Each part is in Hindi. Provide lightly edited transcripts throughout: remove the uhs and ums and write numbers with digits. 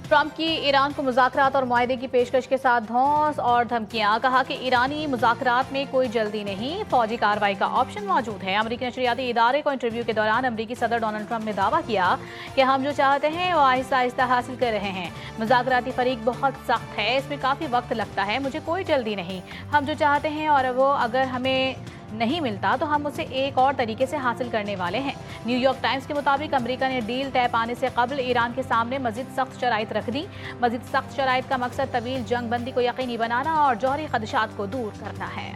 ट्रंप की ईरान को मुज़ाकरात और मुआहदे की पेशकश के साथ धौंस और धमकियां। कहा कि ईरानी मुज़ाकरात में कोई जल्दी नहीं, फौजी कार्रवाई का ऑप्शन मौजूद है। अमरीकी नशरियाती इदारे को इंटरव्यू के दौरान अमरीकी सदर डोनाल्ड ट्रंप ने दावा किया कि हम जो चाहते हैं वो आहिस्ता आहिस्ता हासिल कर रहे हैं। मुज़ाकराती फरीक बहुत सख्त है, इसमें काफ़ी वक्त लगता है, मुझे कोई जल्दी नहीं। हम जो चाहते हैं और वो अगर हमें नहीं मिलता तो हम उसे एक और तरीके से हासिल करने वाले हैं। न्यूयॉर्क टाइम्स के मुताबिक अमेरिका ने डील तय पाने से कबल ईरान के सामने मजीद सख्त शराइत रख दी। मजीद सख्त शराइत का मकसद तवील जंग बंदी को यकीनी बनाना और जौहरी खदशात को दूर करना है।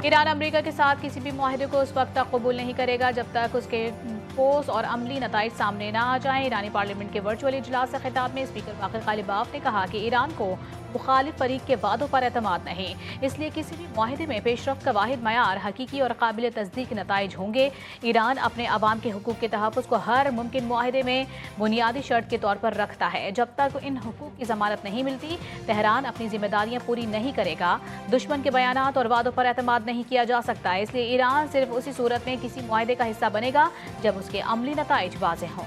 ईरान अमेरिका के साथ किसी भी मुआहदे को उस वक्त तक कबूल नहीं करेगा जब तक उसके ठोस और अमली नताइज सामने न आ जाएं। ईरानी पार्लियामेंट के वर्चुअल इजलास से खिताब में स्पीकर बाक़िर ग़ालिबाफ ने कहा कि ईरान को मुखालिफ फरीक के वादों पर एतमाद नहीं, इसलिए किसी भी मुआहदे में पेशरफ्त का वाहिद मयार हकीकी और काबिल तस्दीक नताइज होंगे। ईरान अपने अवाम के हुकूक के तहफ़्फ़ुज़ को हर मुमकिन मुआहदे में बुनियादी शर्त के तौर पर रखता है। जब तक इन हुकूक की ज़मानत नहीं मिलती, तेहरान अपनी जिम्मेदारियाँ पूरी नहीं करेगा। दुश्मन के बयानात और वादों पर एतमाद नहीं किया जा सकता, इसलिए ईरान सिर्फ उसी सूरत में किसी मुआहदे का हिस्सा बनेगा जब उसके अमली नताइज वाज़ेह हों।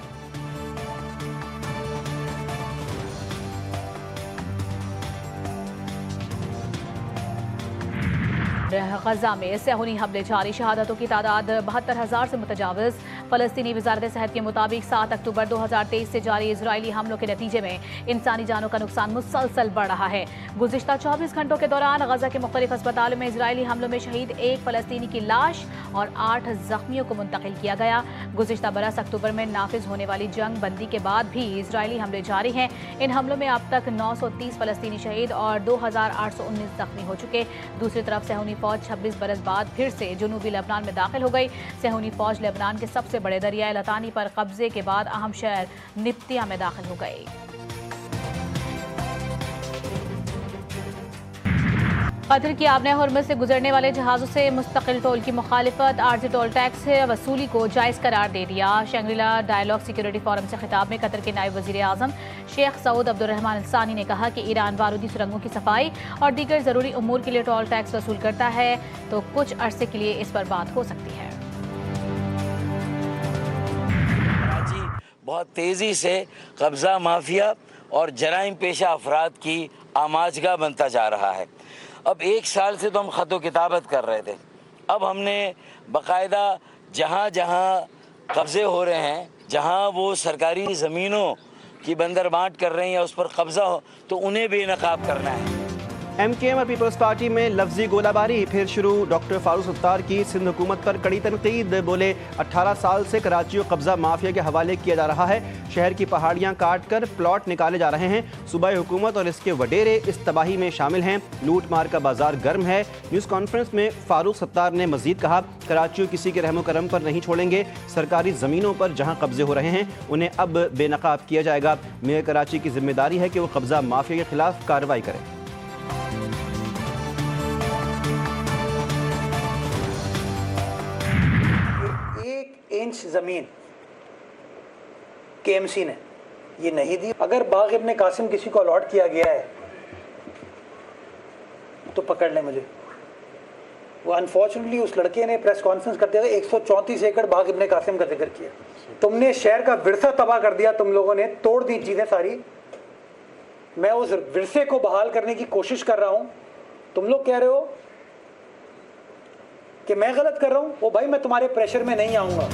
गजा में सेहूनी हमले जारी, शहादतों की तादाद 72,000 से मुतजाविज। फ़लस्तीनी वज़ारत सेहत के मुताबिक 7 अक्टूबर 2023 से जारी इजरायली हमलों के नतीजे में इंसानी जानों का नुकसान मुसलसल बढ़ रहा है। गुज़िश्ता 24 घंटों के दौरान गजा के मुख्तलिफ अस्पतालों में इजरायली हमलों में शहीद एक फ़लस्तीनी की लाश और 8 जख्मियों को मुंतकिल किया गया। गुज़िश्ता बरस अक्टूबर में नाफिज होने वाली जंग बंदी के बाद भी इजरायली हमले जारी हैं। इन हमलों में अब तक 930 फ़लस्तीनी शहीद और 2,819 जख्मी हो चुके। दूसरी तरफ सेहूनी फौज 26 बरस बाद फिर से जनूबी लेबनान में दाखिल हो गई। सेहूनी फौज लेबनान के सबसे बड़े दरियाए लतानी पर कब्जे के बाद अहम शहर निप्तिया में दाखिल हो गई। कतर की आबने हुर्मुज़ से गुजरने वाले जहाज़ों से मुस्तकिल टोल की मुखालिफत, आर्जी टोल टैक्स वसूली को जायज़ करार दे दिया। शंग्रीला डायलॉग सिक्योरिटी फोरम से खिताब में कतर के नायब वज़ीर आज़म शेख सऊद अब्दुर्रहमान अल सानी ने कहा कि ईरान बारूदी सुरंगों की सफाई और दीगर ज़रूरी उमूर के लिए टोल टैक्स वसूल करता है, तो कुछ अरसे के लिए इस पर बात हो सकती है। बहुत तेज़ी से कब्ज़ा माफिया और जराइम पेशा अफराद की आमाजगाह बनता जा रहा है। अब 1 साल से तो हम ख़त किताबत कर रहे थे, अब हमने बाकायदा जहाँ जहाँ कब्ज़े हो रहे हैं, जहाँ वो सरकारी ज़मीनों की बंदरबांट कर रहे हैं या उस पर कब्ज़ा हो, तो उन्हें बेनकाब करना है। MKM और पीपल्स पार्टी में लफ्जी गोलाबारी फिर शुरू। डॉक्टर फारूक सत्तार की सिंध हुकूमत पर कड़ी तनकीद। बोले 18 साल से कराची को कब्जा माफिया के हवाले किया जा रहा है। शहर की पहाड़ियां काट कर प्लॉट निकाले जा रहे हैं। सूबाई हुकूमत और इसके वडेरे इस तबाही में शामिल हैं। लूट मार का बाजार गर्म है। न्यूज़ कॉन्फ्रेंस में फारूक सत्तार ने मजीद कहा, कराची को किसी के रहमो करम पर नहीं छोड़ेंगे। सरकारी ज़मीनों पर जहाँ कब्जे हो रहे हैं उन्हें अब बेनकाब किया जाएगा। मेयर कराची की जिम्मेदारी है कि वो कब्जा माफिया के खिलाफ कार्रवाई करें। 1 इंच ज़मीन KMC ने ये नहीं दी। अगर बाग इब्ने कासिम किसी को अलॉट किया गया है तो पकड़ लें मुझे। वो अनफॉर्चुनेटली उस लड़के ने प्रेस कॉन्फ्रेंस करते हुए 134 एकड़ बाग इब्ने कासिम का जिक्र किया। तुमने शहर का विरसा तबाह कर दिया, तुम लोगों ने तोड़ दी चीज़ें सारी। मैं उस विरसे को बहाल करने की कोशिश कर रहा हूं। तुम लोग कह रहे हो कि मैं गलत कर रहा हूं। ओ भाई, मैं तुम्हारे प्रेशर में नहीं आऊंगा।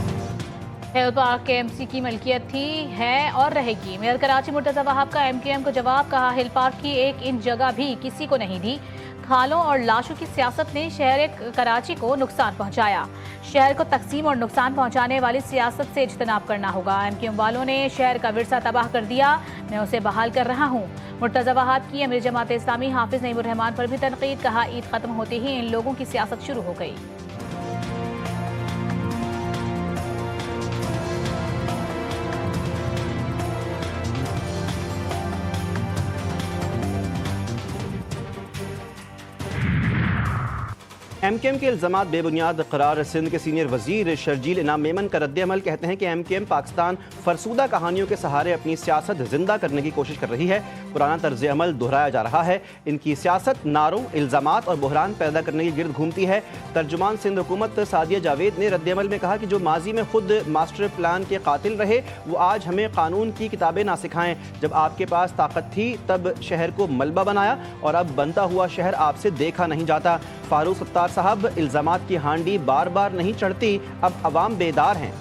हिल पार्क KMC की मलकियत थी, है और रहेगी। मेयर कराची मुर्तज़ा वहाब का MKM को जवाब। कहा, हिल पार्क की 1 इंच जगह भी किसी को नहीं दी। खालों और लाशों की सियासत ने शहर कराची को नुकसान पहुंचाया। शहर को तकसीम और नुकसान पहुंचाने वाली सियासत से इज्तनाब करना होगा। MKM वालों ने शहर का विरसा तबाह कर दिया, मैं उसे बहाल कर रहा हूँ। मुर्तज़ा वहाब की अमीर जमात इस्लामी हाफिज नईमुर रहमान पर भी तनकीद। कहा, ईद खत्म होते ही इन लोगों की सियासत शुरू हो गई। MKM के इल्ज़ामात बेबुनियाद करार। सिंध के सीनियर वजीर शर्जील इनाम मेमन का रद्द-ए-अमल। कहते हैं कि MKM पाकिस्तान फरसूदा कहानियों के सहारे अपनी सियासत जिंदा करने की कोशिश कर रही है। पुराना तर्ज-ए-अमल दोहराया जा रहा है। इनकी सियासत नारों, इल्ज़ामात और बहरान पैदा करने की गिर्द घूमती है। तर्जुमान सिंध हुकूमत सादिया जावेद ने रद्द-ए-अमल में कहा कि जो माजी में खुद मास्टर प्लान के कातिल रहे वो आज हमें कानून की किताबें ना सिखाएं। जब आपके पास ताकत थी तब शहर को मलबा बनाया और अब बनता हुआ शहर आपसे देखा नहीं जाता। फारूक सत्तार साहब, इल्जामात की हांडी बार बार नहीं चढ़ती, अब अवाम बेदार हैं।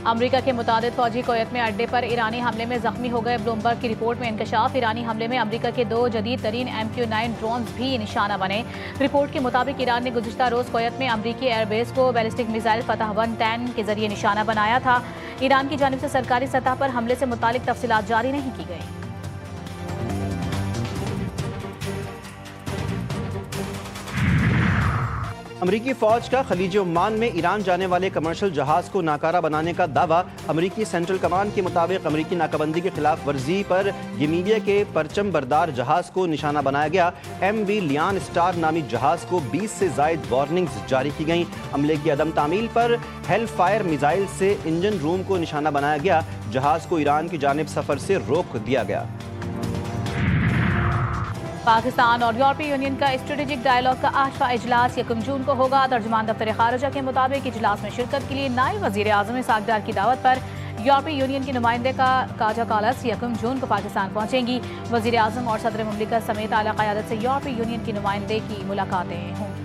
अमेरिका के मुताबिक फौजी कुवैत में अड्डे पर ईरानी हमले में जख्मी हो गए। ब्लूमबर्ग की रिपोर्ट में इंकशाफ। ईरानी हमले में अमेरिका के 2 जदीद तरीन MQ-9 ड्रोन्स भी निशाना बने। रिपोर्ट के मुताबिक ईरान ने गुज़िश्ता रोज़ कुवैत में अमेरिकी एयरबेस को बैलिस्टिक मिसाइल फतह 110 के जरिए निशाना बनाया था। ईरान की जानिब से सरकारी सतह पर हमले से मुतालिक तफसीलात जारी नहीं की गई। अमरीकी फ़ौज का खलीज ओमान में ईरान जाने वाले कमर्शियल जहाज़ को नाकारा बनाने का दावा। अमरीकी सेंट्रल कमांड के मुताबिक अमरीकी नाकाबंदी की खिलाफ वर्जी पर गिमीलिया के परचम बरदार जहाज़ को निशाना बनाया गया। MV लियान स्टार नामी जहाज़ को 20 से ज़ायद वार्निंग्स जारी की गईं। हमले की अदम तामील पर हेल फायर मिसाइल से इंजन रूम को निशाना बनाया गया। जहाज़ को ईरान की जानिब सफ़र से रोक दिया गया। पाकिस्तान और यूरोपीय यूनियन का स्ट्रेटेजिक डायलॉग का 8वां इजलास 1 जून को होगा। तर्जुमान दफ्तर खारजा के मुताबिक इजलास में शिरकत के लिए नायब वज़ीर आज़म सागदार की दावत पर यूरोपीय यूनियन के नुमाइंदे का काजा कालस 1 जून को पाकिस्तान पहुंचेंगी। वज़ीर आज़म और सदर मुमलिकत समेत आला क़यादत से यूरोपीय यूनियन के नुमाइंदे की मुलाकातें होंगी।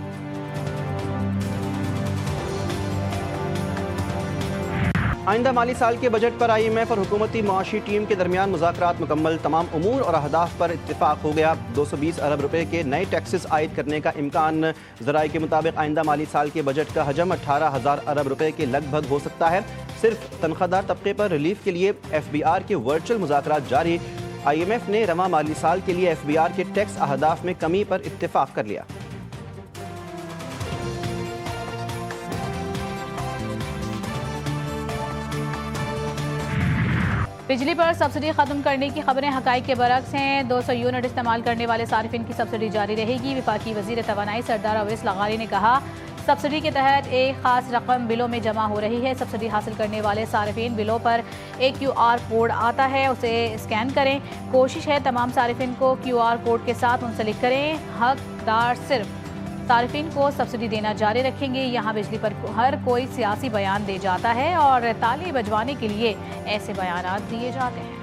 आइंदा माली साल के बजट पर IMF और हुकूमती मुआशी टीम के दरमियान मुज़ाकरात मुकम्मल। तमाम उमूर और अहदाफ पर इत्तिफाक हो गया। 220 अरब रुपए के नए टैक्सेस आयद करने का इम्कान। ज़राए के मुताबिक आइंदा माली साल के बजट का हजम 18,000 अरब रुपए के लगभग हो सकता है। सिर्फ तनख्वाहदार तबके पर रिलीफ के लिए FBR के वर्चुअल मुज़ाकरात जारी। IMF ने रवा माली साल के लिए FBR के टैक्स अहदाफ में कमी पर इत्तिफाक कर लिया। बिजली पर सब्सिडी खत्म करने की खबरें हकाइक के बरक्स हैं। 200 यूनिट इस्तेमाल करने वाले सारिफिन की सब्सिडी जारी रहेगी। वफाकी वजीर तवानाई सरदार अवैस लगारी ने कहा, सब्सिडी के तहत एक खास रकम बिलों में जमा हो रही है। सब्सिडी हासिल करने वाले सारिफिन बिलों पर एक QR कोड आता है, उसे स्कैन करें। कोशिश है तमाम सारिफिन को QR कोड के साथ मुंसलिक करें। हकदार सिर्फ सारिफिन को सब्सिडी देना जारी रखेंगे। यहाँ बिजली पर हर कोई सियासी बयान दे जाता है और ताली बजवाने के लिए ऐसे बयानात दिए जाते हैं।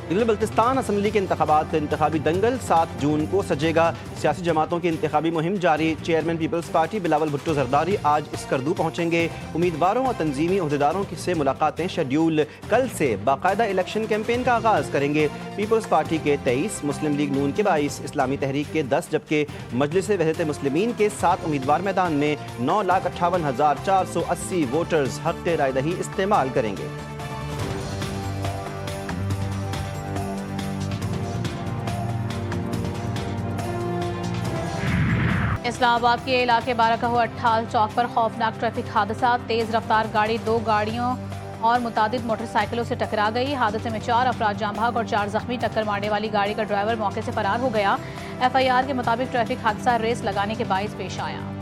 दिल्ली बल्तिस्तान असम्बली के इंतखाबी दंगल 7 जून को सजेगा। सियासी जमातों की इंतखाबी मुहिम जारी। Chairman Peoples Party Bilawal Bhutto Zardari आज स्कर्दू पहुंचेंगे। उम्मीदवारों और तंजीमी अहदेदारों से मुलाकातें शेड्यूल। कल से बाकायदा इलेक्शन कैंपेन का आगाज करेंगे। पीपल्स पार्टी के 23, मुस्लिम लीग नून के 22, इस्लामी तहरीक के 10 जबकि मजलिस वहदत मुस्लिमीन के 7 उम्मीदवार मैदान में 9,58,480 वोटर्स हक़ रायदही इस्तेमाल करेंगे। इस्लामाबाद के इलाके बाराकहो अट्ठाल चौक पर खौफनाक ट्रैफिक हादसा। तेज रफ्तार गाड़ी 2 गाड़ियों और मुतादिद मोटरसाइकिलों से टकरा गई। हादसे में 4 अफराद जाम भाग और 4 जख्मी। टक्कर मारने वाली गाड़ी का ड्राइवर मौके से फरार हो गया। FIR के मुताबिक ट्रैफिक हादसा रेस लगाने के बाइस पेश आया।